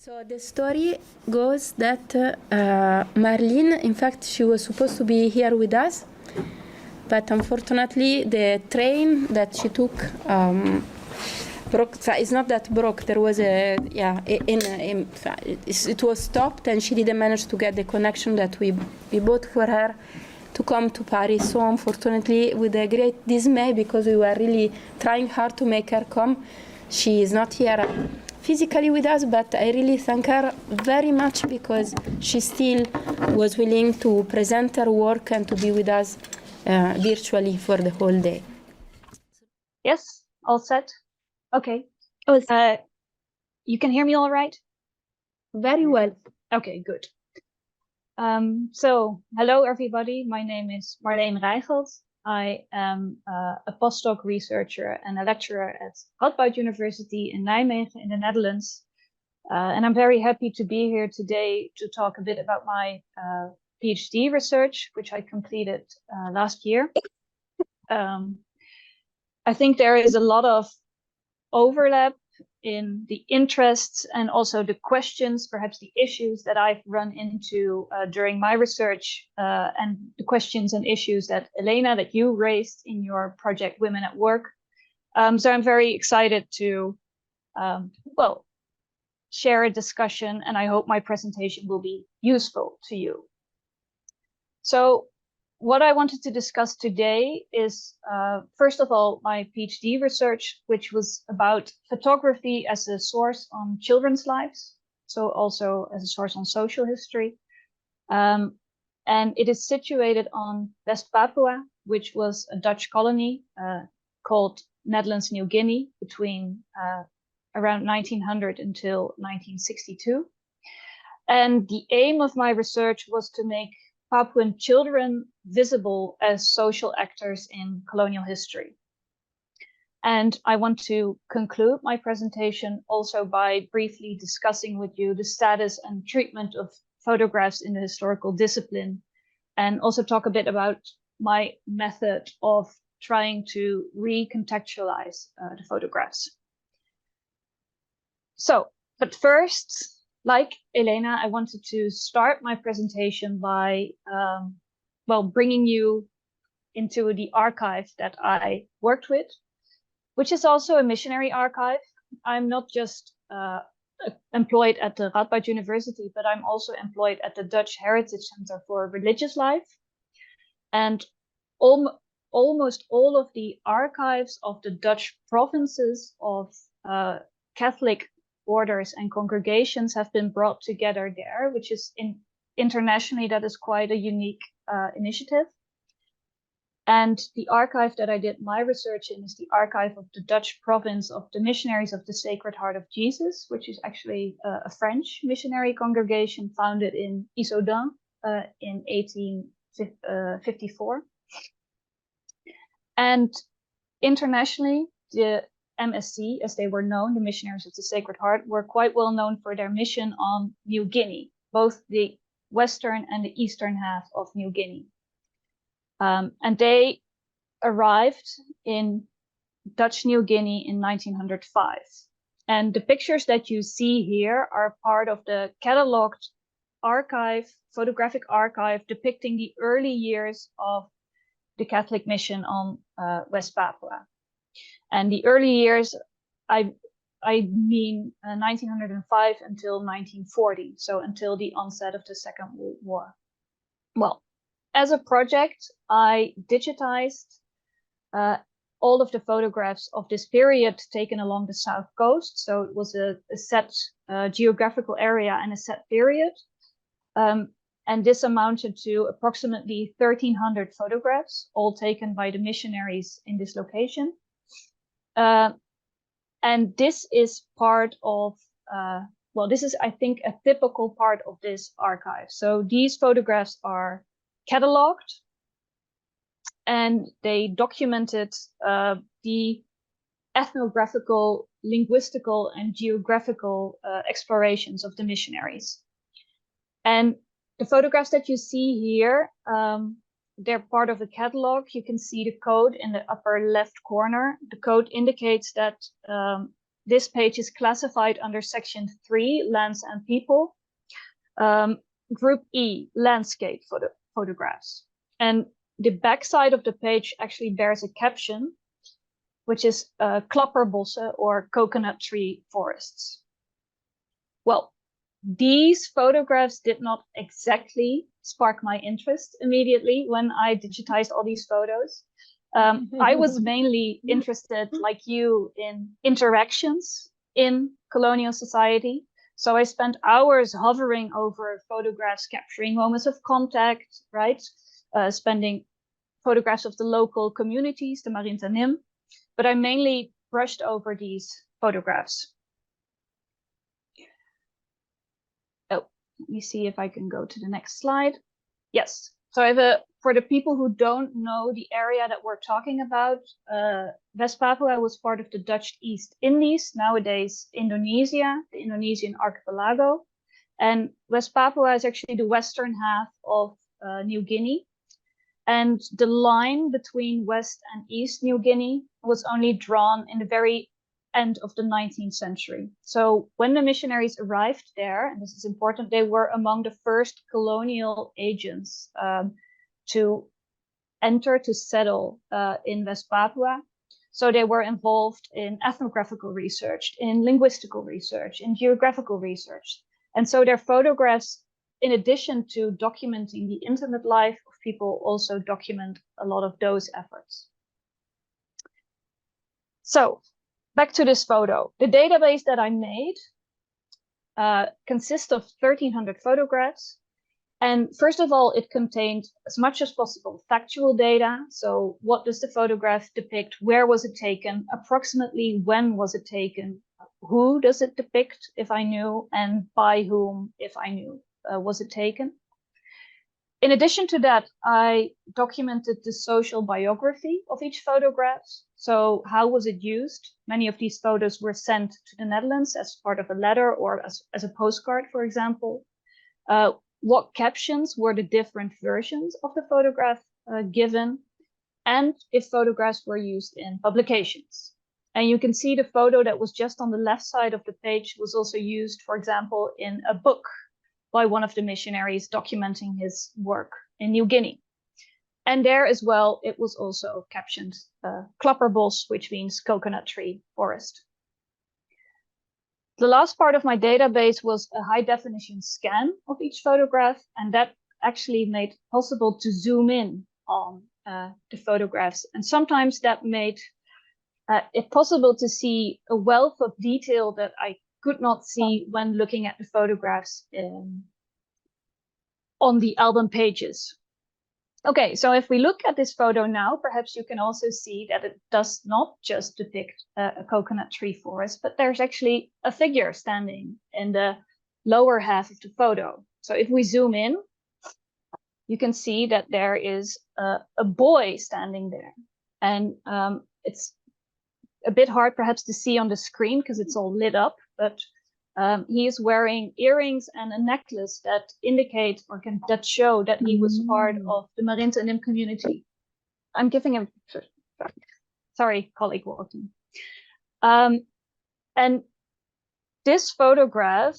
So the story goes that Marleen, in fact, she was supposed to be here with us, but unfortunately the train that she took broke. It's not that broke. There was it was stopped, and she didn't manage to get the connection that we bought for her to come to Paris. So unfortunately, with a great dismay, because we were really trying hard to make her come, she is not here physically with us, but I really thank her very much because she still was willing to present her work and to be with us virtually for the whole day. Yes, all set. Okay. You can hear me all right? Very well. Okay, good. So, hello everybody. My name is Marleen Reichgelt. I am a postdoc researcher and a lecturer at Radboud University in Nijmegen in the Netherlands. And I'm very happy to be here today to talk a bit about my PhD research, which I completed last year. I think there is a lot of overlap in the interests and also the questions, perhaps the issues that I've run into during my research, and the questions and issues that Elena, that you raised in your project Women at Work. So I'm very excited to, share a discussion, and I hope my presentation will be useful to you. So what I wanted to discuss today is, first of all, my PhD research, which was about photography as a source on children's lives, so also as a source on social history. And it is situated on West Papua, which was a Dutch colony called Netherlands New Guinea between around 1900 until 1962. And the aim of my research was to make Papuan children visible as social actors in colonial history. And I want to conclude my presentation also by briefly discussing with you the status and treatment of photographs in the historical discipline, and also talk a bit about my method of trying to recontextualize the photographs. So, but first, like Elena, I wanted to start my presentation by, bringing you into the archive that I worked with, which is also a missionary archive. I'm not just employed at the Radboud University, but I'm also employed at the Dutch Heritage Center for Religious Life. And almost all of the archives of the Dutch provinces of Catholic orders and congregations have been brought together there, which is internationally, that is quite a unique initiative. And the archive that I did my research in is the archive of the Dutch province of the Missionaries of the Sacred Heart of Jesus, which is actually a French missionary congregation founded in Issoudun in 1854. And internationally, the MSC, as they were known, the Missionaries of the Sacred Heart, were quite well known for their mission on New Guinea, both the western and the eastern half of New Guinea. And they arrived in Dutch New Guinea in 1905. And the pictures that you see here are part of the catalogued archive, photographic archive, depicting the early years of the Catholic mission on West Papua. And the early years, I mean 1905 until 1940, so until the onset of the Second World War. Well, as a project, I digitized all of the photographs of this period taken along the south coast. So it was a set geographical area and a set period. And this amounted to approximately 1,300 photographs, all taken by the missionaries in this location. And this is part of, this is, I think, a typical part of this archive. So these photographs are catalogued, and they documented the ethnographical, linguistical, and geographical explorations of the missionaries. And the photographs that you see here, they're part of a catalog. You can see the code in the upper left corner. The code indicates that this page is classified under section 3, lands and people. Group E, landscape photographs. And the back side of the page actually bears a caption, which is klapperbossen or coconut tree forests. Well, these photographs did not exactly spark my interest immediately when I digitized all these photos. I was mainly interested, like you, in interactions in colonial society. So I spent hours hovering over photographs, capturing moments of contact, right? Spending photographs of the local communities, the Marintanim. But I mainly brushed over these photographs. Oh, let me see if I can go to the next slide. Yes. So I have for the people who don't know the area that we're talking about, West Papua was part of the Dutch East Indies, nowadays Indonesia, the Indonesian archipelago. And West Papua is actually the western half of New Guinea. And the line between West and East New Guinea was only drawn in the very end of the 19th century. So when the missionaries arrived there, and this is important, they were among the first colonial agents to enter, to settle in West Papua. So they were involved in ethnographical research, in linguistical research, in geographical research. And so their photographs, in addition to documenting the intimate life of people, also document a lot of those efforts. So back to this photo. The database that I made consists of 1,300 photographs. And first of all, it contained as much as possible factual data. So what does the photograph depict? Where was it taken? Approximately when was it taken? Who does it depict, if I knew? And by whom, if I knew, was it taken? In addition to that, I documented the social biography of each photograph. So how was it used? Many of these photos were sent to the Netherlands as part of a letter or as a postcard, for example. What captions were the different versions of the photograph given, and if photographs were used in publications. And you can see the photo that was just on the left side of the page was also used, for example, in a book by one of the missionaries documenting his work in New Guinea. And there as well, it was also captioned klapperbos, which means coconut tree forest. The last part of my database was a high definition scan of each photograph, and that actually made it possible to zoom in on the photographs. And sometimes that made it possible to see a wealth of detail that I could not see when looking at the photographs on the album pages. Okay, so if we look at this photo now, perhaps you can also see that it does not just depict a coconut tree forest, but there's actually a figure standing in the lower half of the photo. So if we zoom in, you can see that there is a boy standing there. And it's a bit hard perhaps to see on the screen because it's all lit up, but he is wearing earrings and a necklace that indicate or that show that he was part of the Marintanim community. I'm giving him, sorry, colleague walking. And this photograph,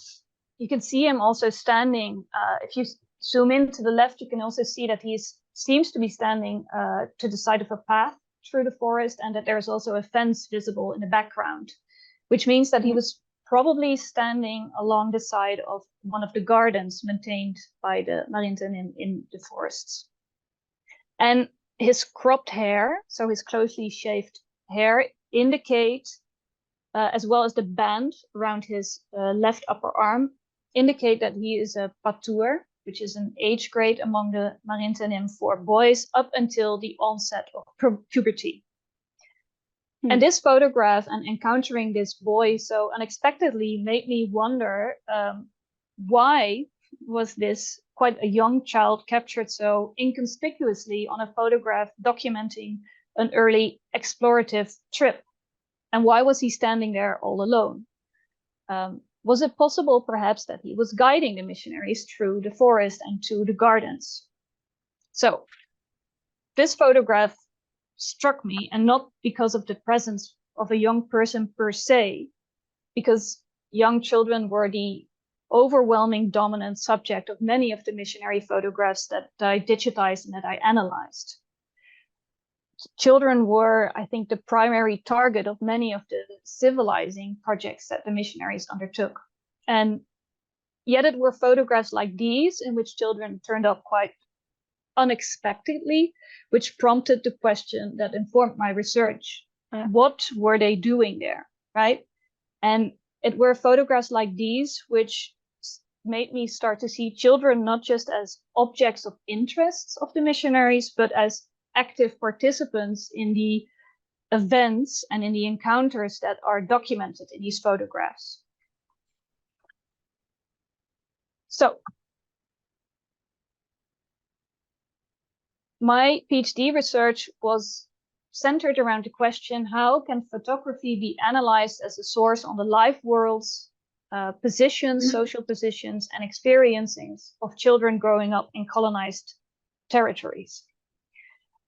you can see him also standing. If you zoom in to the left, you can also see that he seems to be standing to the side of a path through the forest, and that there's also a fence visible in the background, which means that he was probably standing along the side of one of the gardens maintained by the Marintanim in the forests. And his cropped hair, so his closely shaved hair, indicate, as well as the band around his left upper arm, indicate that he is a patoer, which is an age grade among the Marintanim for boys up until the onset of puberty. And this photograph and encountering this boy so unexpectedly made me wonder why was this quite a young child captured so inconspicuously on a photograph documenting an early explorative trip? And why was he standing there all alone? Was it possible perhaps that he was guiding the missionaries through the forest and to the gardens? So this photograph struck me, and not because of the presence of a young person per se, because young children were the overwhelming dominant subject of many of the missionary photographs that I digitized and that I analyzed. Children were, I think, the primary target of many of the civilizing projects that the missionaries undertook. And yet it were photographs like these in which children turned up quite unexpectedly, which prompted the question that informed my research. What were they doing there, right? And it were photographs like these which made me start to see children not just as objects of interests of the missionaries, but as active participants in the events and in the encounters that are documented in these photographs. So my PhD research was centered around the question, how can photography be analyzed as a source on the life worlds, positions, social positions, and experiencings of children growing up in colonized territories?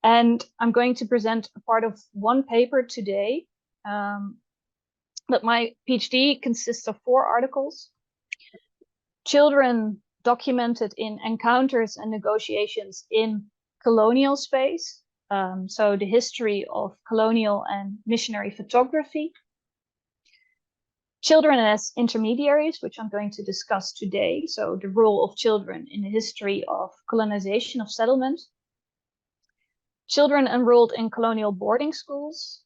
And I'm going to present a part of one paper today. But my PhD consists of 4 articles. Children documented in encounters and negotiations in colonial space. So the history of colonial and missionary photography. Children as intermediaries, which I'm going to discuss today. So the role of children in the history of colonization of settlement. Children enrolled in colonial boarding schools,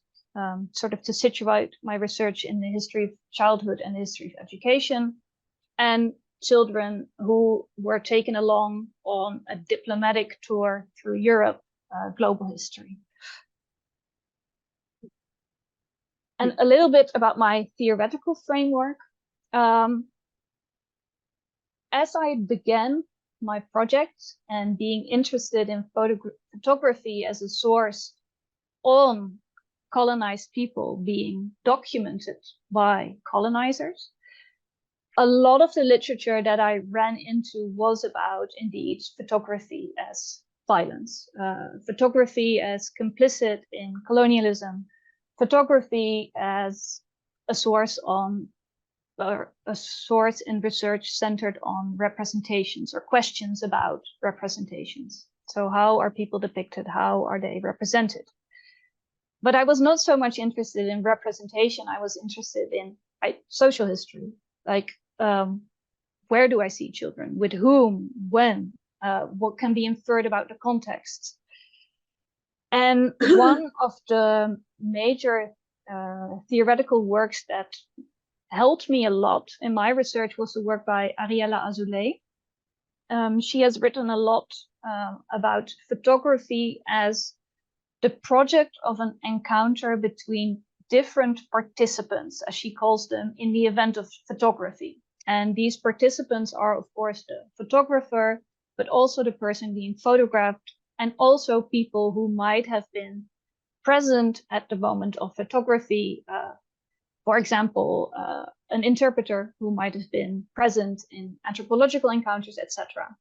sort of to situate my research in the history of childhood and the history of education. And children who were taken along on a diplomatic tour through Europe, global history. And a little bit about my theoretical framework. As I began my project and being interested in photography as a source on colonized people being documented by colonizers, a lot of the literature that I ran into was about, indeed, photography as violence, photography as complicit in colonialism, photography as a source on, or a source in research centered on representations or questions about representations. So how are people depicted? How are they represented? But I was not so much interested in representation. I was interested in social history, like where do I see children? With whom? When? What can be inferred about the context? And one of the major theoretical works that helped me a lot in my research was the work by Ariella Azoulay. She has written a lot about photography as the project of an encounter between different participants, as she calls them, in the event of photography. And these participants are, of course, the photographer, but also the person being photographed, and also people who might have been present at the moment of photography. For example, an interpreter who might have been present in anthropological encounters, etc.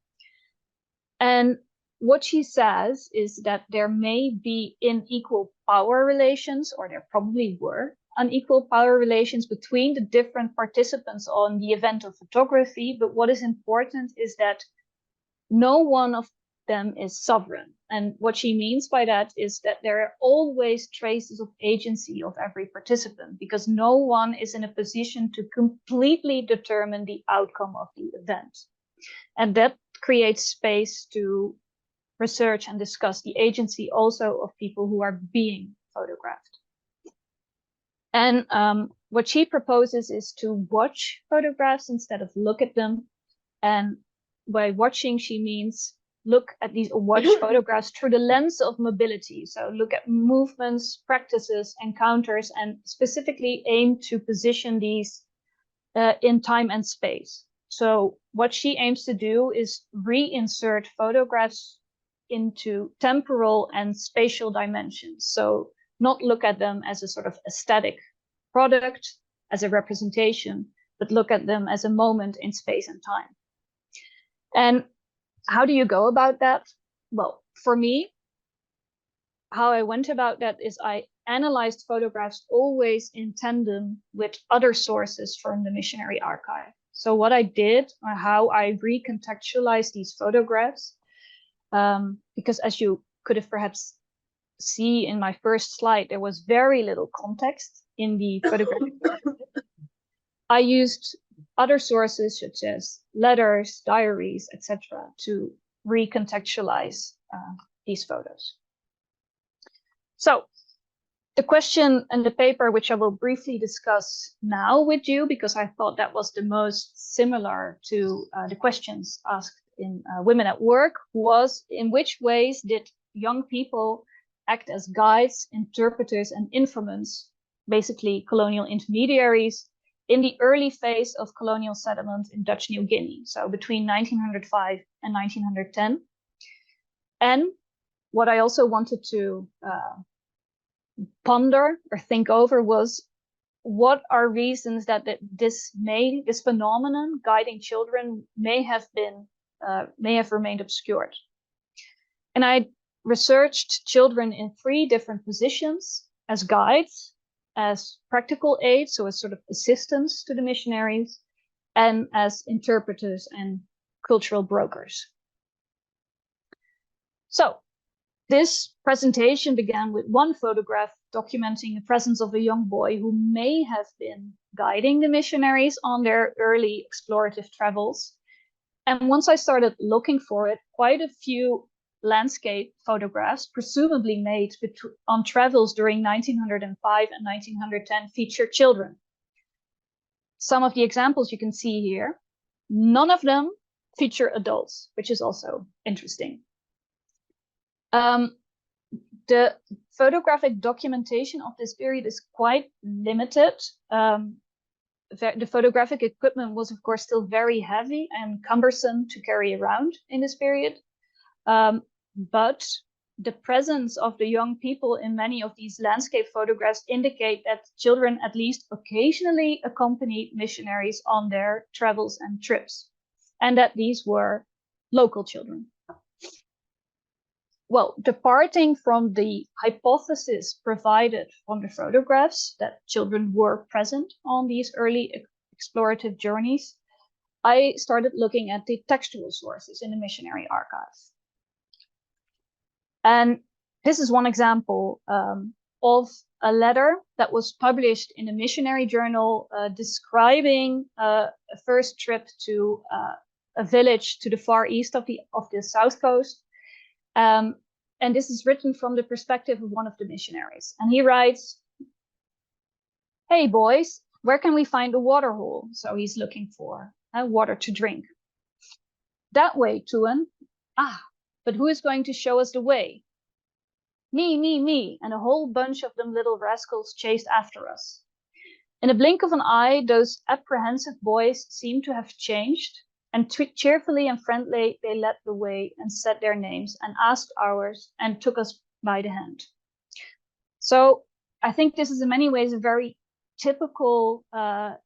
And what she says is that there may be unequal power relations, or there probably were unequal power relations between the different participants on the event of photography. But what is important is that no one of them is sovereign. And what she means by that is that there are always traces of agency of every participant, because no one is in a position to completely determine the outcome of the event. And that creates space to research and discuss the agency also of people who are being photographed. And what she proposes is to watch photographs instead of look at them. And by watching, she means look at these, watch photographs through the lens of mobility. So look at movements, practices, encounters, and specifically aim to position these in time and space. So what she aims to do is reinsert photographs into temporal and spatial dimensions. So not look at them as a sort of aesthetic product, as a representation, but look at them as a moment in space and time. And how do you go about that? Well, for me, how I went about that is I analyzed photographs always in tandem with other sources from the missionary archive. So what I did, or how I recontextualized these photographs, because as you could have perhaps see in my first slide, there was very little context in the photographic. I used other sources such as letters, diaries, etc., to recontextualize these photos. So the question in the paper, which I will briefly discuss now with you, because I thought that was the most similar to the questions asked in Women at Work, was in which ways did young people act as guides, interpreters, and informants, basically colonial intermediaries, in the early phase of colonial settlement in Dutch New Guinea, so between 1905 and 1910. And what I also wanted to ponder or think over was, what are reasons that this phenomenon guiding children may have remained obscured? And I researched children in 3 different positions: as guides, as practical aids, so as sort of assistants to the missionaries, and as interpreters and cultural brokers. So this presentation began with one photograph documenting the presence of a young boy who may have been guiding the missionaries on their early explorative travels. And once I started looking for it, quite a few landscape photographs, presumably made on travels during 1905 and 1910, feature children. Some of the examples you can see here, none of them feature adults, which is also interesting. The photographic documentation of this period is quite limited. The photographic equipment was, of course, still very heavy and cumbersome to carry around in this period. But the presence of the young people in many of these landscape photographs indicate that children at least occasionally accompanied missionaries on their travels and trips, and that these were local children. Well, departing from the hypothesis provided from the photographs that children were present on these early explorative journeys, I started looking at the textual sources in the missionary archive. And this is one example of a letter that was published in a missionary journal describing a first trip to a village to the far east of the south coast. And this is written from the perspective of one of the missionaries. And he writes, "Hey boys, where can we find a water hole?" So he's looking for water to drink. "That way, Tuan." "Ah, but who is going to show us the way?" Me, and a whole bunch of them little rascals chased after us. In a blink of an eye, those apprehensive boys seemed to have changed, and cheerfully and friendly they led the way and said their names and asked ours and took us by the hand. So I think this is in many ways a very typical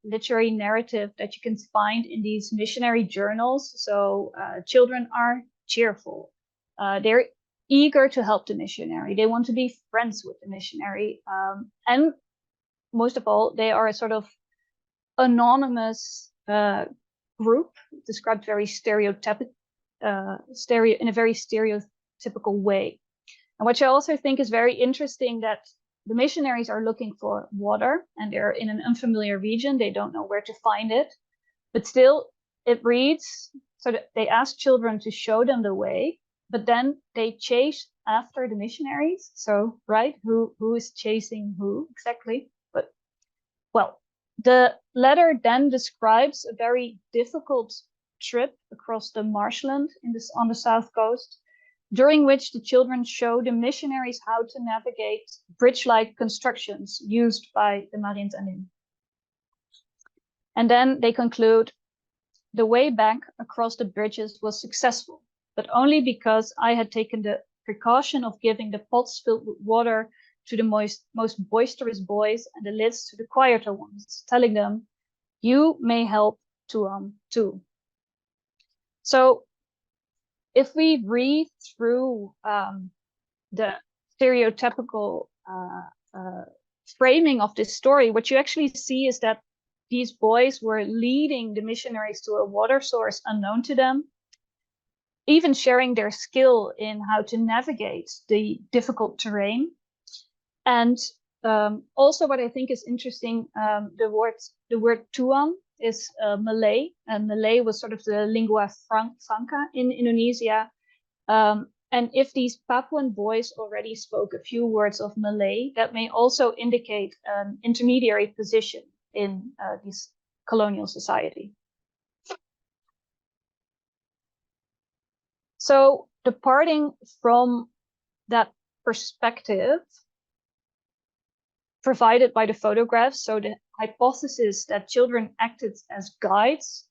literary narrative that you can find in these missionary journals. So children are cheerful. They're eager to help the missionary. They want to be friends with the missionary. And most of all, they are a sort of anonymous group, described very in a very stereotypical way. And what I also think is very interesting, that the missionaries are looking for water and they're in an unfamiliar region. They don't know where to find it, but still it reads so that they ask children to show them the way, but then they chase after the missionaries. So, right, who is chasing who exactly? But, well, the letter then describes a very difficult trip across the marshland on the south coast, during which the children show the missionaries how to navigate bridge-like constructions used by the Marines. And then they conclude, "The way back across the bridges was successful, but only because I had taken the precaution of giving the pots filled with water to the most boisterous boys and the lids to the quieter ones, telling them, 'You may help too.'" So if we read through the stereotypical framing of this story, what you actually see is that these boys were leading the missionaries to a water source unknown to them, even sharing their skill in how to navigate the difficult terrain. And also what I think is interesting, the word tuan is Malay, and Malay was sort of the lingua franca in Indonesia. And if these Papuan boys already spoke a few words of Malay, that may also indicate an intermediary position in this colonial society. So departing from that perspective provided by the photographs, so the hypothesis that children acted as guides,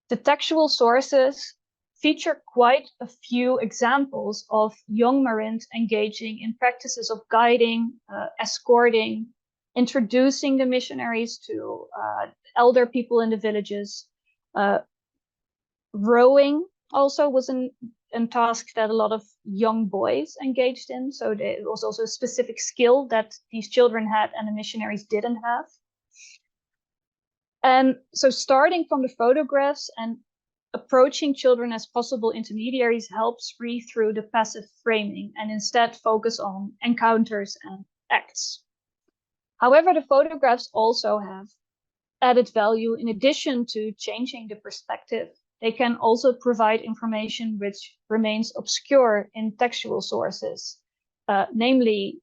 the textual sources feature quite a few examples of young Marines engaging in practices of guiding, escorting, introducing the missionaries to elder people in the villages. Rowing also was a task that a lot of young boys engaged in. So it was also a specific skill that these children had and the missionaries didn't have. And so starting from the photographs and approaching children as possible intermediaries helps read through the passive framing and instead focus on encounters and acts. However, the photographs also have added value in addition to changing the perspective. They can also provide information which remains obscure in textual sources. Namely,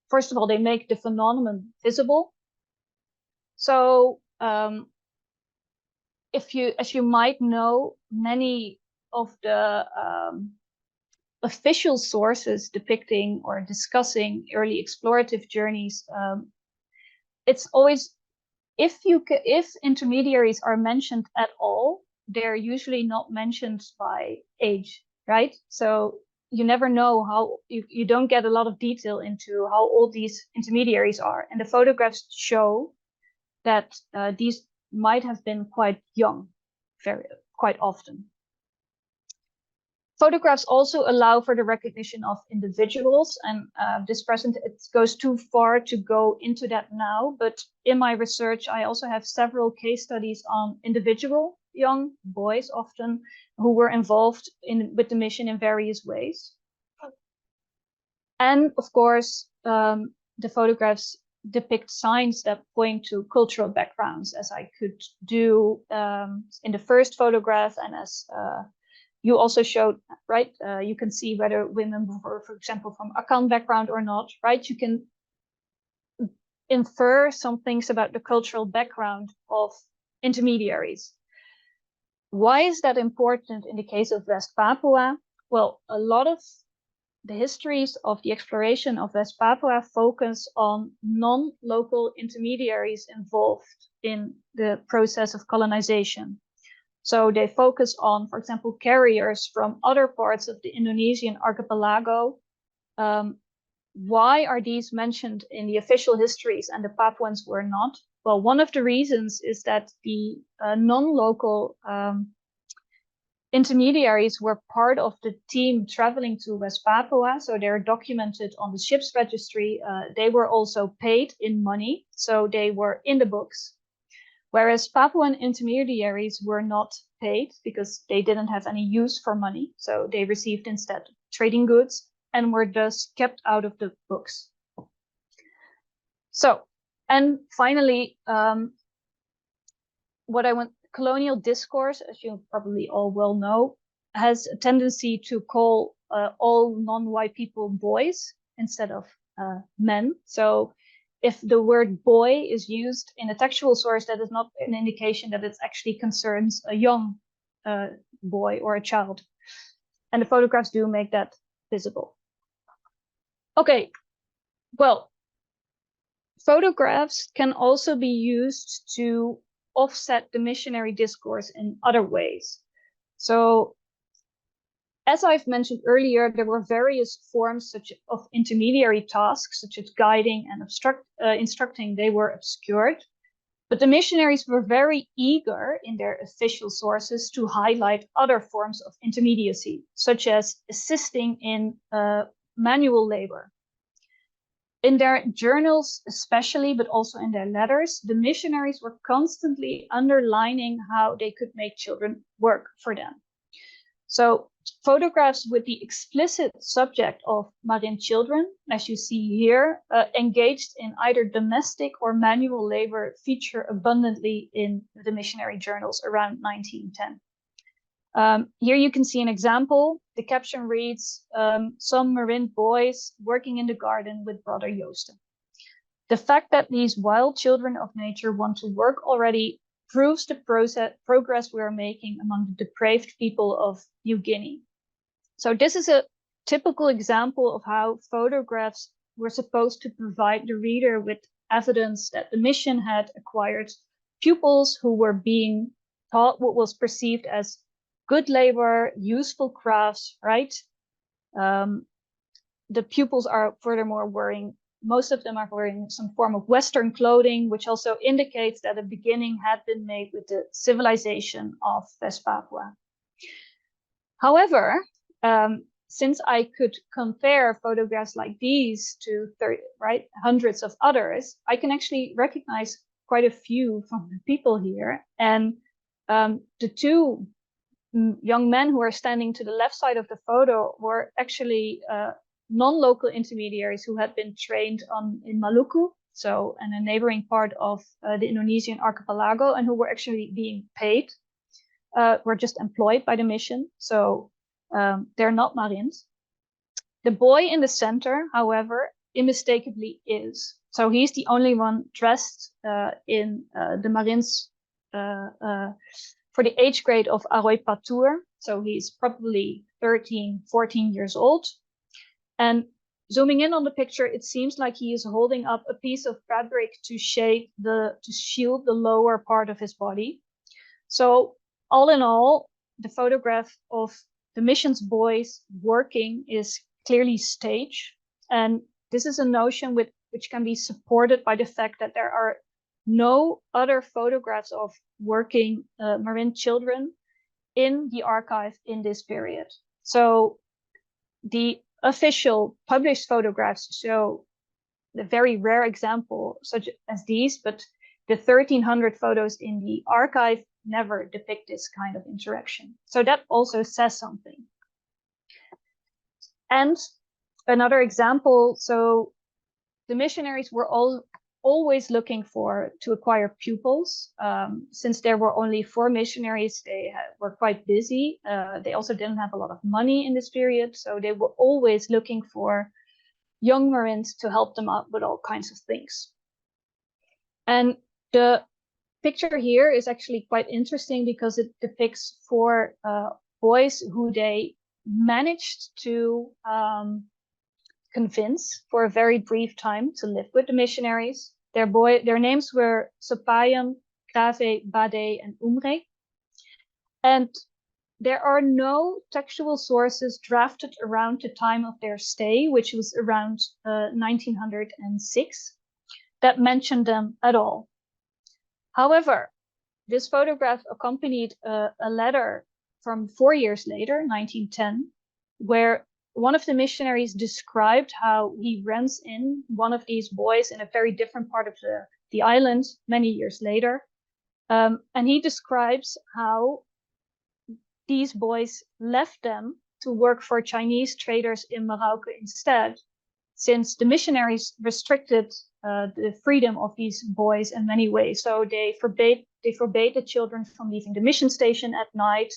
first of all, they make the phenomenon visible. So as you might know, many of the official sources depicting or discussing early explorative journeys, it's always, if intermediaries are mentioned at all, they're usually not mentioned by age, right? So you never know how, you don't get a lot of detail into how old these intermediaries are. And the photographs show that these might have been quite young, quite often. Photographs also allow for the recognition of individuals, and it goes too far to go into that now, but in my research, I also have several case studies on individual young boys, often, who were involved with the mission in various ways. And of course, the photographs depict signs that point to cultural backgrounds, as I could do in the first photograph, and as you also showed, right? You can see whether women were, for example, from Akan background or not, right? You can infer some things about the cultural background of intermediaries. Why is that important in the case of West Papua? Well, a lot of the histories of the exploration of West Papua focus on non-local intermediaries involved in the process of colonization. So they focus on, for example, carriers from other parts of the Indonesian archipelago. Why are these mentioned in the official histories and the Papuans were not? Well, one of the reasons is that the non-local intermediaries were part of the team traveling to West Papua, so they're documented on the ship's registry. They were also paid in money, so they were in the books. Whereas Papuan intermediaries were not paid because they didn't have any use for money, so they received instead trading goods and were thus kept out of the books. So, and finally, colonial discourse, as you probably all well know, has a tendency to call all non-white people boys instead of men. So if the word boy is used in a textual source, that is not an indication that it actually concerns a young boy or a child. And the photographs do make that visible. Okay, well, photographs can also be used to offset the missionary discourse in other ways. So, as I've mentioned earlier, there were various forms of intermediary tasks, such as guiding and instructing. They were obscured, but the missionaries were very eager in their official sources to highlight other forms of intermediacy, such as assisting in manual labor. In their journals especially, but also in their letters, the missionaries were constantly underlining how they could make children work for them. So photographs with the explicit subject of Marin children, as you see here, engaged in either domestic or manual labor feature abundantly in the missionary journals around 1910. Here you can see an example. The caption reads, some Marin boys working in the garden with brother Joosten. The fact that these wild children of nature want to work already proves the progress we are making among the depraved people of New Guinea. So this is a typical example of how photographs were supposed to provide the reader with evidence that the mission had acquired pupils who were being taught what was perceived as good labor, useful crafts, right? The pupils are furthermore most of them are wearing some form of Western clothing, which also indicates that a beginning had been made with the civilization of West Papua. However, since I could compare photographs like these to hundreds of others, I can actually recognize quite a few from the people here. And the two young men who are standing to the left side of the photo were actually non-local intermediaries who had been trained in Maluku, so in a neighboring part of the Indonesian archipelago, and who were actually being paid, were just employed by the mission. So they're not Marins. The boy in the center, however, unmistakably is. So he's the only one dressed in the Marins for the age grade of Aroy Patur. So he's probably 13, 14 years old. And zooming in on the picture, it seems like he is holding up a piece of fabric to shield the lower part of his body. So all in all, the photograph of the missions boys working is clearly staged. And this is a notion which can be supported by the fact that there are no other photographs of working Marin children in the archive in this period. So the official published photographs show the very rare example such as these, but the 1,300 photos in the archive never depict this kind of interaction. So that also says something. And another example, so the missionaries were always looking to acquire pupils. Since there were only 4 missionaries, they were quite busy. They also didn't have a lot of money in this period, so they were always looking for young Marins to help them out with all kinds of things. And the picture here is actually quite interesting because it depicts 4 boys who they managed to convince for a very brief time to live with the missionaries. Their names were Sopayan, Grave, Bade, and Umre. And there are no textual sources drafted around the time of their stay, which was around 1906, that mention them at all. However, this photograph accompanied a letter from 4 years later, 1910, where one of the missionaries described how he runs in one of these boys in a very different part of the island many years later. And he describes how these boys left them to work for Chinese traders in Merauke instead, since the missionaries restricted the freedom of these boys in many ways. So they forbade the children from leaving the mission station at night,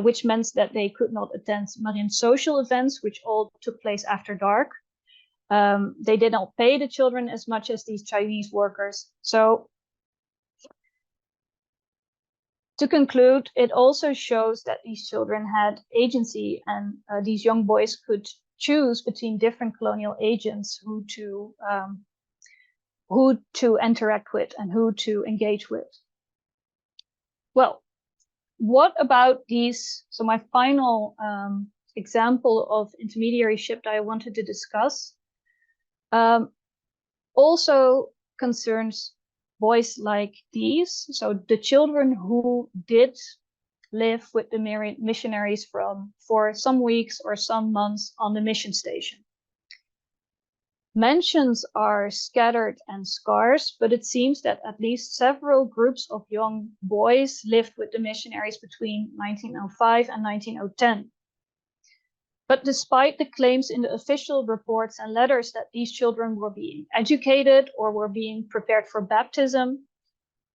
which meant that they could not attend Marin social events, which all took place after dark. They did not pay the children as much as these Chinese workers. So to conclude, it also shows that these children had agency, and these young boys could choose between different colonial agents who to interact with and who to engage with. Well, what about these? So my final example of intermediaryship that I wanted to discuss also concerns boys like these. So the children who did live with the missionaries for some weeks or some months on the mission station. Mentions are scattered and scarce, but it seems that at least several groups of young boys lived with the missionaries between 1905 and 1910. But despite the claims in the official reports and letters that these children were being educated or were being prepared for baptism,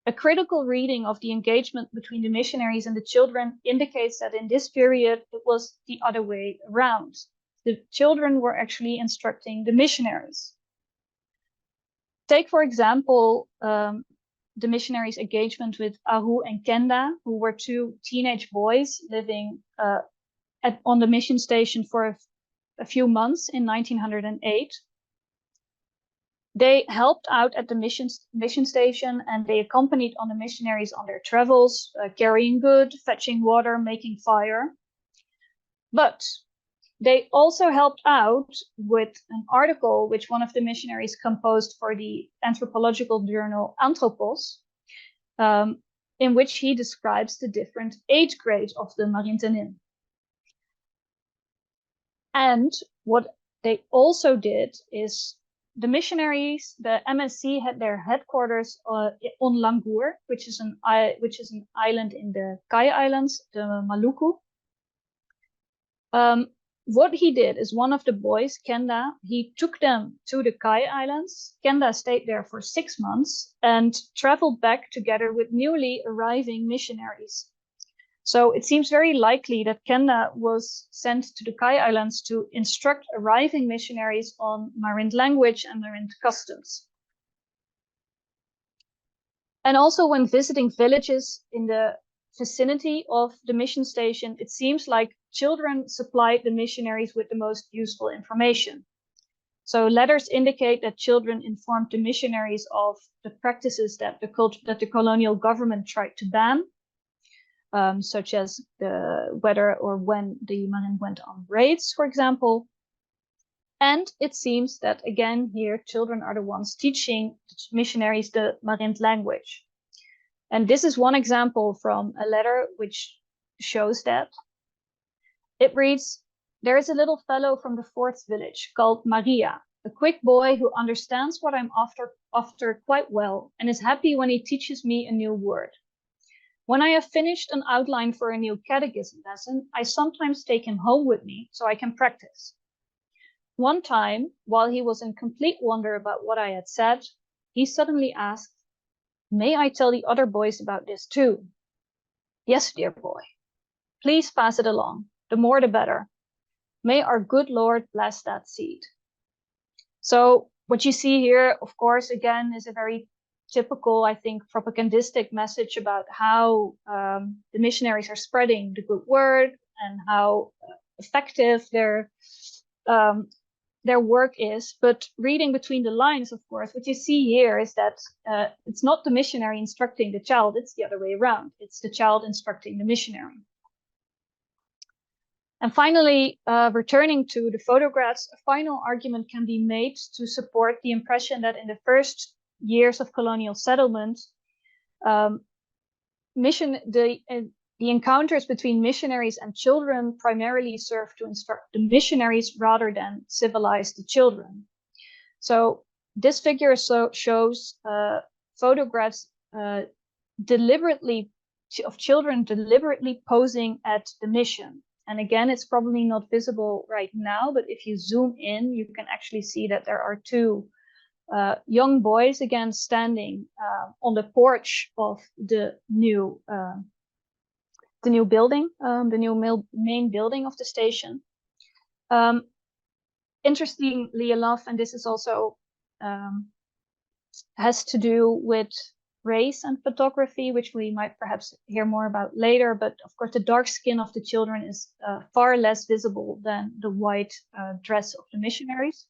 a critical reading of the engagement between the missionaries and the children indicates that in this period, it was the other way around. The children were actually instructing the missionaries. Take, for example, the missionaries' engagement with Ahu and Kenda, who were two teenage boys living on the mission station for a few months in 1908. They helped out at the mission station, and they accompanied on the missionaries on their travels, carrying wood, fetching water, making fire. But they also helped out with an article which one of the missionaries composed for the anthropological journal Anthropos, in which he describes the different age grades of the Marintenin. And what they also did is the missionaries, the MSC, had their headquarters on Langur, which is an island in the Kai Islands, the Maluku. What he did is one of the boys, Kenda, he took them to the Kai Islands. Kenda stayed there for 6 months and traveled back together with newly arriving missionaries. So it seems very likely that Kenda was sent to the Kai Islands to instruct arriving missionaries on Marind language and Marind customs. And also when visiting villages in the vicinity of the mission station, it seems like children supplied the missionaries with the most useful information. So letters indicate that children informed the missionaries of the practices that the colonial government tried to ban, such as whether or when the Marind went on raids, for example. And it seems that, again, here, children are the ones teaching missionaries the Marind language. And this is one example from a letter which shows that. It reads, "There is a little fellow from the 4th village called Maria, a quick boy who understands what I'm after quite well and is happy when he teaches me a new word. When I have finished an outline for a new catechism lesson, I sometimes take him home with me so I can practice. One time, while he was in complete wonder about what I had said, he suddenly asked, 'May I tell the other boys about this too?' 'Yes, dear boy. Please pass it along. The more the better. May our good Lord bless that seed.'" So what you see here, of course, again, is a very typical, I think, propagandistic message about how the missionaries are spreading the good word and how effective their work is. But reading between the lines, of course, what you see here is that it's not the missionary instructing the child, it's the other way around. It's the child instructing the missionary. And finally, returning to the photographs, a final argument can be made to support the impression that in the first years of colonial settlement, the encounters between missionaries and children primarily serve to instruct the missionaries rather than civilize the children. So this figure shows photographs of children deliberately posing at the mission. And again, it's probably not visible right now, but if you zoom in, you can actually see that there are two young boys again standing on the porch of the new building, the new main building of the station. Interestingly enough, and this is also has to do with race and photography, which we might perhaps hear more about later, but of course the dark skin of the children is far less visible than the white dress of the missionaries.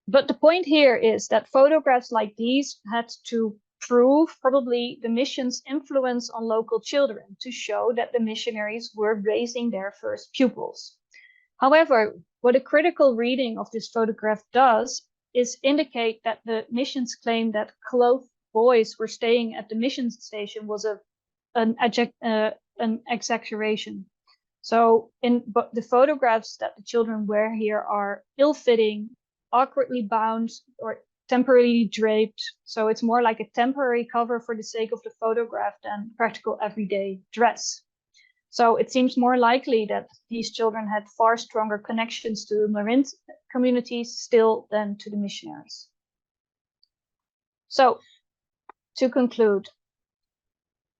But the point here is that photographs like these had to prove probably the mission's influence on local children to show that the missionaries were raising their first pupils. However, what a critical reading of this photograph does is indicate that the mission's claim that clothed boys were staying at the mission station was an exaggeration. So the photographs that the children wear here are ill-fitting, awkwardly bound or temporarily draped. So it's more like a temporary cover for the sake of the photograph than practical everyday dress. So it seems more likely that these children had far stronger connections to Marin communities still than to the missionaries. So to conclude,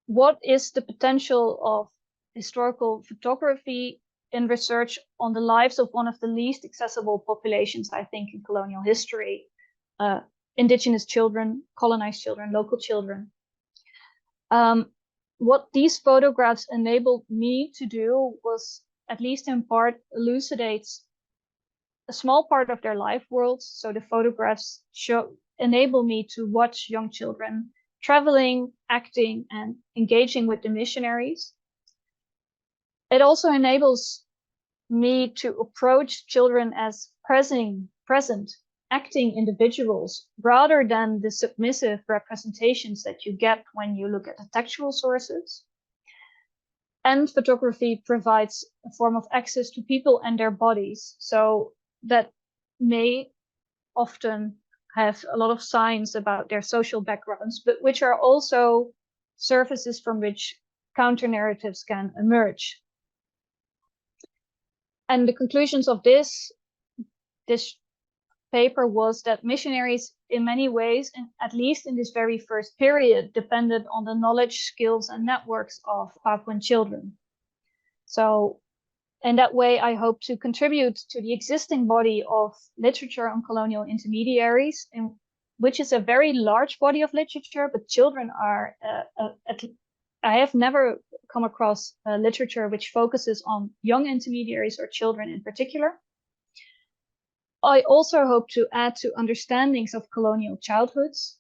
what is the potential of historical photography in research on the lives of one of the least accessible populations, I think, in colonial history? Indigenous children, colonized children, local children. What these photographs enabled me to do was, at least in part, elucidate a small part of their life worlds. So the photographs enable me to watch young children traveling, acting, and engaging with the missionaries. It also enables me to approach children as present, acting individuals, rather than the submissive representations that you get when you look at the textual sources. And photography provides a form of access to people and their bodies, so that may often have a lot of signs about their social backgrounds, but which are also surfaces from which counter narratives can emerge. And the conclusions of this paper was that missionaries, in many ways, and at least in this very first period, depended on the knowledge, skills, and networks of Papuan children. So in that way, I hope to contribute to the existing body of literature on colonial intermediaries, which is a very large body of literature, but children are, I have never come across literature which focuses on young intermediaries or children in particular. I also hope to add to understandings of colonial childhoods,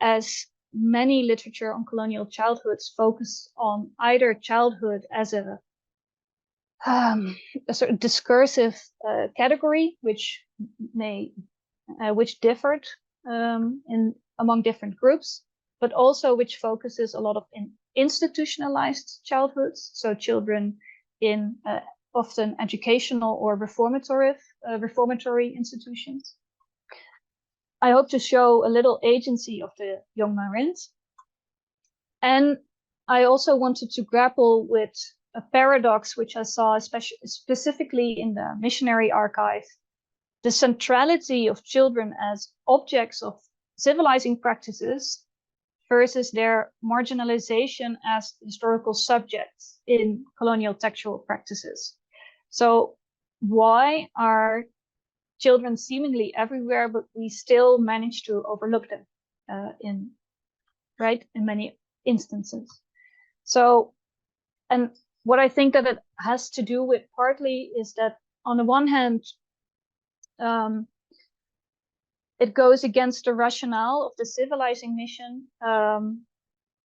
as many literature on colonial childhoods focus on either childhood as a sort of discursive category, which differed among different groups, but also which focuses a lot of institutionalized childhoods, so children in often educational or reformatory institutions. I hope to show a little agency of the young Marins. And I also wanted to grapple with a paradox which I saw specifically in the missionary archive: the centrality of children as objects of civilizing practices versus their marginalization as historical subjects in colonial textual practices. So why are children seemingly everywhere, but we still manage to overlook them in many instances? So, and what I think that it has to do with partly is that on the one hand, it goes against the rationale of the civilizing mission.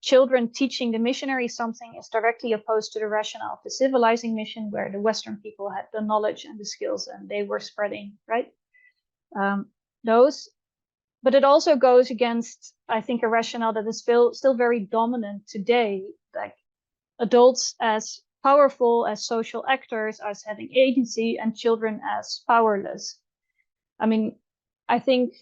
Children teaching the missionary something is directly opposed to the rationale of the civilizing mission, where the Western people had the knowledge and the skills and they were spreading, those. But it also goes against, I think, a rationale that is still very dominant today, like adults as powerful, as social actors, as having agency, and children as powerless. I mean, I think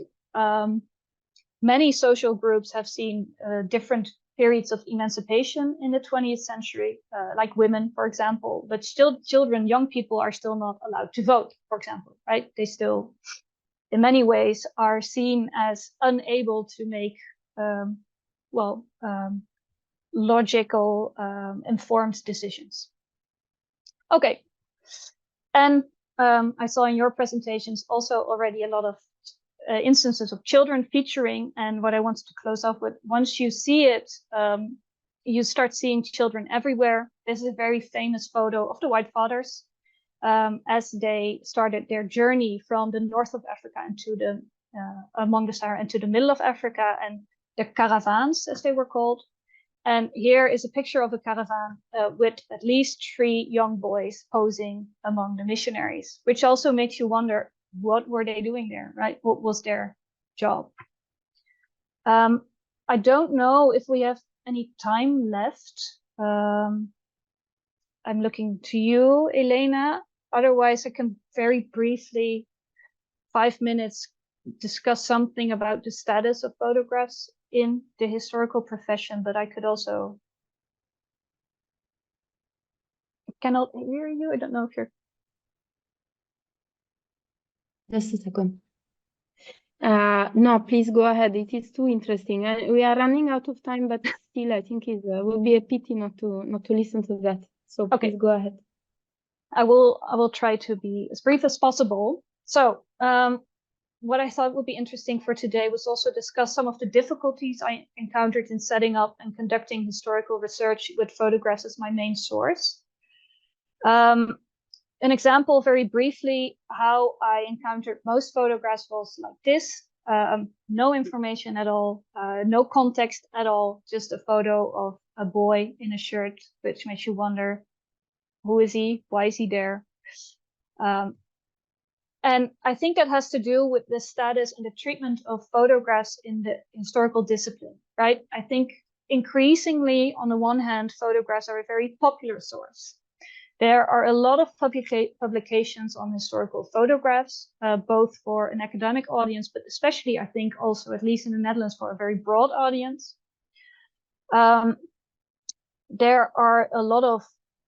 many social groups have seen different periods of emancipation in the 20th century, like women, for example, but still children, young people are still not allowed to vote, for example, right? They still, in many ways, are seen as unable to make, logical, informed decisions. Okay. And I saw in your presentations also already a lot of instances of children featuring, and what I wanted to close off with: once you see it, you start seeing children everywhere. This is a very famous photo of the White Fathers as they started their journey from the north of Africa into the among the Sahara into the middle of Africa, and the caravans, as they were called. And here is a picture of a caravan with at least 3 young boys posing among the missionaries, which also makes you wonder, what were they doing there, right? What was their job? I don't know if we have any time left. I'm looking to you, Elena. Otherwise, I can very briefly 5 minutes discuss something about the status of photographs in the historical profession, but I could also... I cannot hear you. I don't know if you're... Just a second. No, please go ahead. It is too interesting. We are running out of time, but still, I think it would be a pity not to listen to that. So Okay. please go ahead. I will try to be as brief as possible. So what I thought would be interesting for today was also discuss some of the difficulties I encountered in setting up and conducting historical research with photographs as my main source. An example, very briefly, how I encountered most photographs was like this. No information at all, no context at all, just a photo of a boy in a shirt, which makes you wonder, who is he? Why is he there? And I think that has to do with the status and the treatment of photographs in the historical discipline, right? I think increasingly, on the one hand, photographs are a very popular source. There are a lot of publications on historical photographs, both for an academic audience, but especially, I think, also, at least in the Netherlands, for a very broad audience. There are a lot of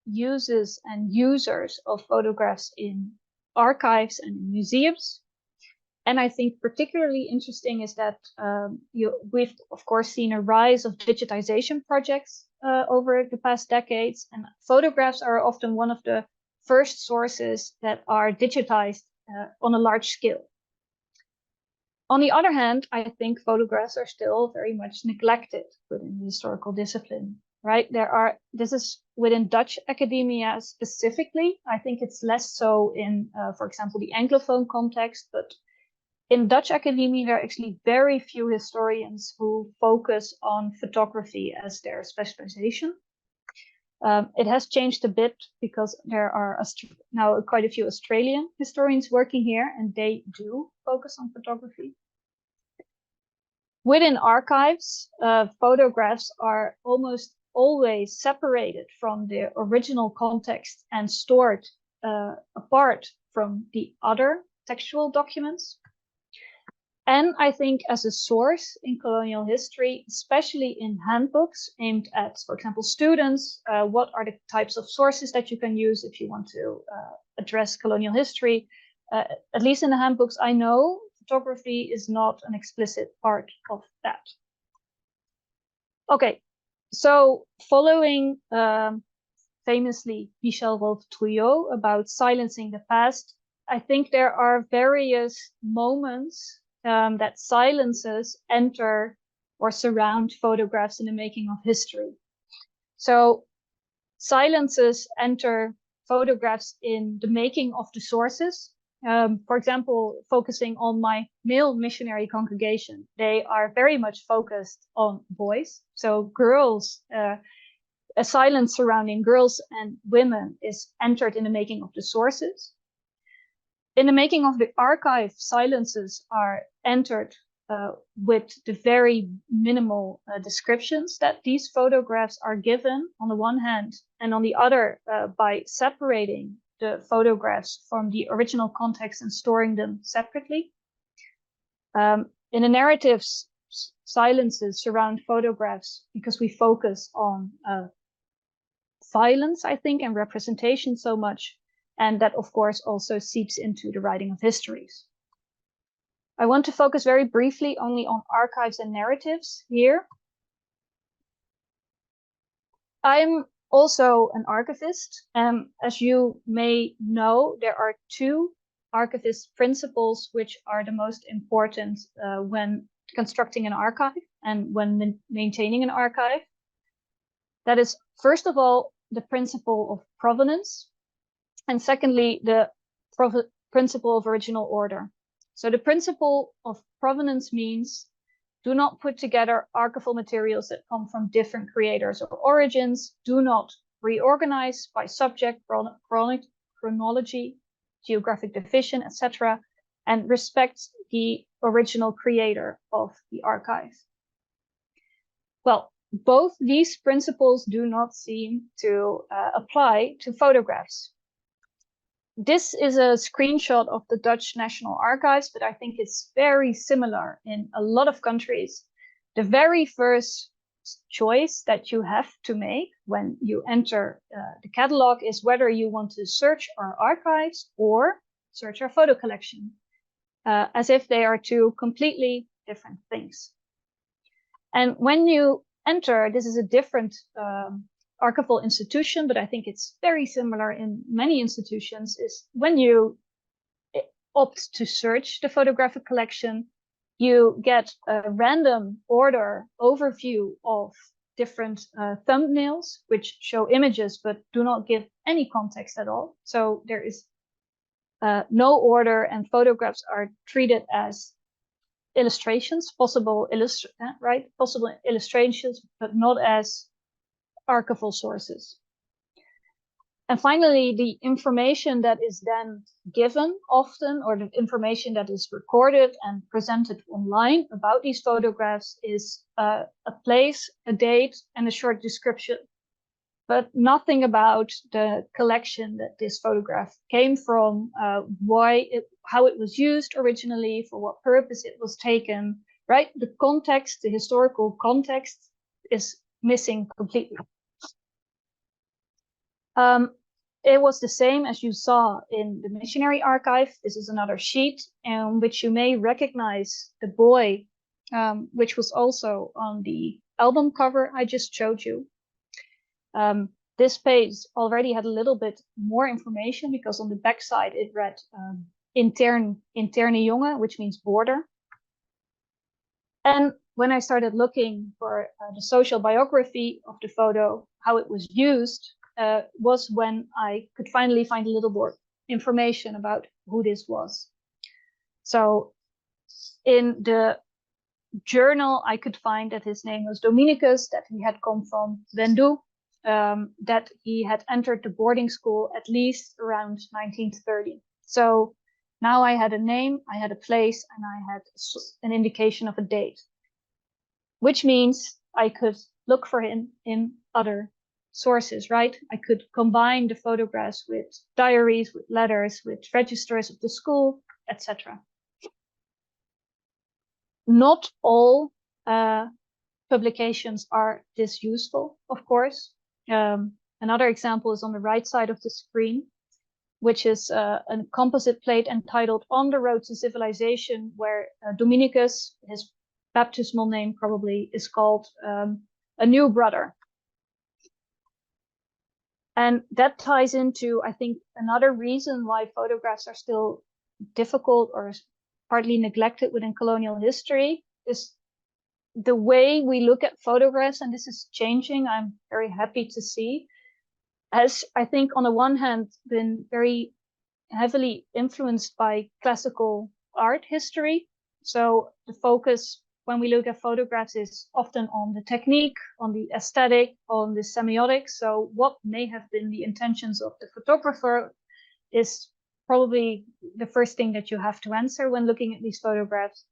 uses and users of photographs in archives and museums. And I think particularly interesting is that we've, of course, seen a rise of digitization projects over the past decades, and photographs are often one of the first sources that are digitized on a large scale. On the other hand, I think photographs are still very much neglected within the historical discipline, right? This is within Dutch academia specifically. I think it's less so in, for example, the Anglophone context, but in Dutch academia, there are actually very few historians who focus on photography as their specialization. It has changed a bit because there are now quite a few Australian historians working here, and they do focus on photography. Within archives, photographs are almost always separated from the original context and stored apart from the other textual documents. And I think as a source in colonial history, especially in handbooks aimed at, for example, students, what are the types of sources that you can use if you want to address colonial history? At least in the handbooks I know, photography is not an explicit part of that. Okay, so following famously Michel Wolff-Trouillot about silencing the past, I think there are various moments that silences enter or surround photographs in the making of history. So silences enter photographs in the making of the sources. For example, focusing on my male missionary congregation, they are very much focused on boys. So girls, a silence surrounding girls and women is entered in the making of the sources. In the making of the archive, silences are entered with the very minimal descriptions that these photographs are given on the one hand, and on the other, by separating the photographs from the original context and storing them separately. In the narratives, silences surround photographs because we focus on violence, I think, and representation so much. And that, of course, also seeps into the writing of histories. I want to focus very briefly only on archives and narratives here. I'm also an archivist. As you may know, there are two archivist principles which are the most important when constructing an archive and when maintaining an archive. That is, first of all, the principle of provenance. And secondly, the principle of original order. So the principle of provenance means do not put together archival materials that come from different creators or origins. Do not reorganize by subject, chronology, geographic division, etc., and respect the original creator of the archive. Well, both these principles do not seem to apply to photographs. this is a screenshot of the Dutch National Archives, but I think it's very similar in a lot of countries. The very first choice that you have to make when you enter the catalog is whether you want to search our archives or search our photo collection, as if they are two completely different things. And when you enter, this is a different archival institution, but I think it's very similar in many institutions, is when you opt to search the photographic collection, you get a random order overview of different thumbnails, which show images but do not give any context at all. So there is no order, and photographs are treated as illustrations, possible illustrations, but not as archival sources. And finally, the information that is then given often, or the information that is recorded and presented online about these photographs, is a place, a date, and a short description, but nothing about the collection that this photograph came from, how it was used originally, for what purpose it was taken, right? The context, the historical context, is missing completely. It was the same as you saw in the missionary archive. This is another sheet in which you may recognize the boy, which was also on the album cover I just showed you. This page already had a little bit more information, because on the back side it read interne jongen, which means border. And when I started looking for the social biography of the photo, how it was used, was when I could finally find a little more information about who this was. So in the journal, I could find that his name was Dominicus, that he had come from Vendu, that he had entered the boarding school at least around 1930. So now I had a name, I had a place, and I had an indication of a date, which means I could look for him in other sources, right? I could combine the photographs with diaries, with letters, with registers of the school, etc. Not all publications are this useful, of course. Another example is on the right side of the screen, which is a composite plate entitled On the Road to Civilization, where Dominicus, his baptismal name probably, is called a new brother. And that ties into, I think, another reason why photographs are still difficult or partly neglected within colonial history, is the way we look at photographs, and this is changing, I'm very happy to see, has, I think, on the one hand, been very heavily influenced by classical art history. So the focus when we look at photographs is often on the technique, on the aesthetic, on the semiotics. So what may have been the intentions of the photographer is probably the first thing that you have to answer when looking at these photographs.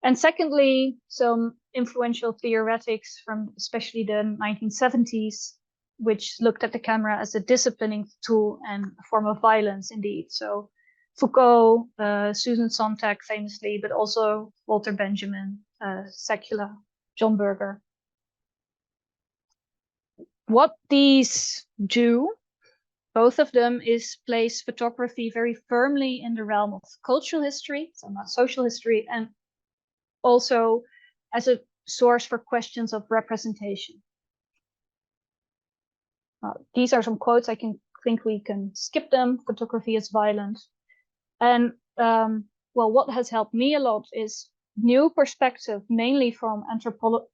And secondly, some influential theoretics from especially the 1970s, which looked at the camera as a disciplining tool and a form of violence indeed. So Foucault, Susan Sontag famously, but also Walter Benjamin, Sekula, John Berger. What these do, both of them, is place photography very firmly in the realm of cultural history, so not social history, and also as a source for questions of representation. These are some quotes. I think we can skip them. Photography is violent. And well, what has helped me a lot is new perspective, mainly from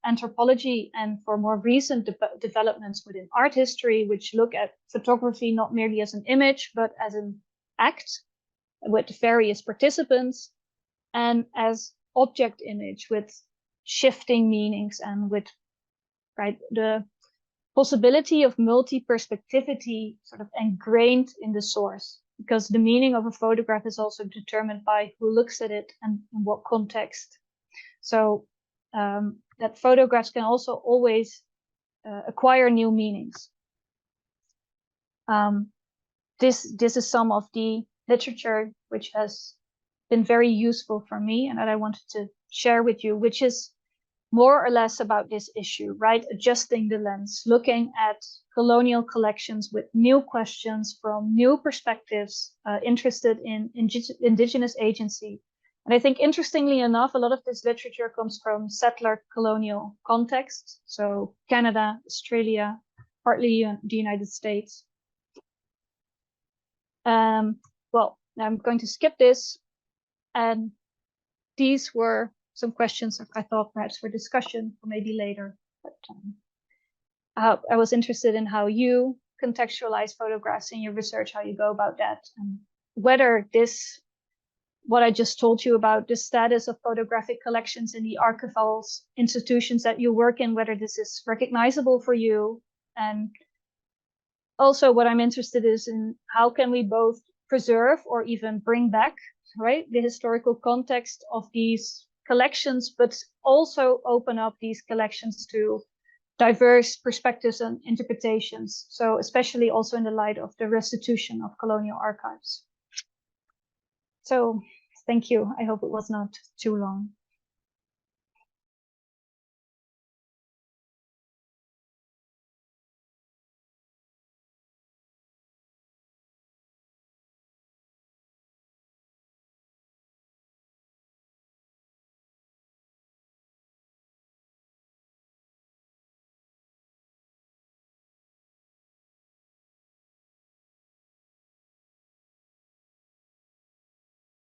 anthropology and for more recent developments within art history, which look at photography not merely as an image, but as an act with various participants, and as object image with shifting meanings, and with the possibility of multi-perspectivity sort of ingrained in the source, because the meaning of a photograph is also determined by who looks at it and in what context. So that photographs can also always acquire new meanings. This is some of the literature which has been very useful for me and that I wanted to share with you, which is more or less about this issue, right? Adjusting the lens, looking at colonial collections with new questions from new perspectives, interested in indigenous agency. And I think, interestingly enough, a lot of this literature comes from settler colonial contexts. So Canada, Australia, partly the United States. Well, I'm going to skip this. And these were some questions I thought perhaps for discussion or maybe later. But I was interested in how you contextualize photographs in your research, how you go about that, and whether this, what I just told you about the status of photographic collections in the archival institutions that you work in, whether this is recognizable for you. And also what I'm interested is in how can we both preserve or even bring back, right, the historical context of these collections, but also open up these collections to diverse perspectives and interpretations. So especially also in the light of the restitution of colonial archives. So thank you. I hope it was not too long.